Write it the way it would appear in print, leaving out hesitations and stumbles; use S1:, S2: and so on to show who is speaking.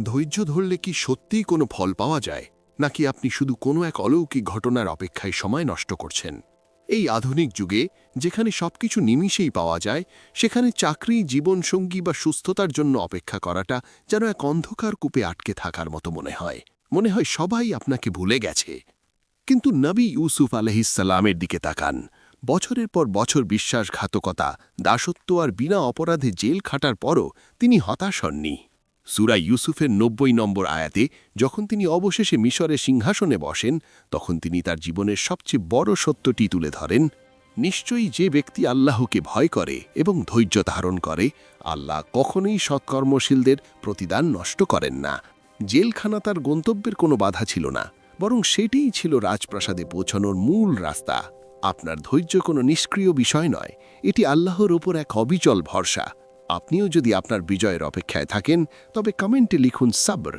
S1: ধৈর্য ধরলে কি সত্যিই কোনো ফল পাওয়া যায়, নাকি আপনি শুধু কোনো এক অলৌকিক ঘটনার অপেক্ষায় সময় নষ্ট করছেন? এই আধুনিক যুগে যেখানে সবকিছু নিমিষেই পাওয়া যায়, সেখানে চাকরি, জীবনসঙ্গী বা সুস্থতার জন্য অপেক্ষা করাটা যেন এক অন্ধকার কূপে আটকে থাকার মতো মনে হয়। মনে হয় সবাই আপনাকে ভুলে গেছে। কিন্তু নবী ইউসুফ আলাইহিসসালামের দিকে তাকান। বছরের পর বছর বিশ্বাসঘাতকতা, দাসত্ব আর বিনা অপরাধে জেল খাটার পরও তিনি হতাশ হননি। সূরা ইউসুফের ৯০ নম্বর আয়াতে যখন তিনি অবশেষে মিশরের সিংহাসনে বসেন, তখন তিনি তার জীবনের সবচেয়ে বড় সত্যটি তুলে ধরেন। নিশ্চয়ই যে ব্যক্তি আল্লাহকে ভয় করে এবং ধৈর্য ধারণ করে, আল্লাহ কখনোই সৎকর্মশীলদের প্রতিদান নষ্ট করেন না। জেলখানা তার গন্তব্যের কোনো বাধা ছিল না, বরং সেটিই ছিল রাজপ্রাসাদে পৌঁছানোর মূল রাস্তা। আপনার ধৈর্য কোনো নিষ্ক্রিয় বিষয় নয়, এটি আল্লাহর ওপর এক অবিচল ভরসা। আপনিও যদি আপনার বিজয়ের অপেক্ষায় থাকেন, তবে কমেন্টে লিখুন সাবর।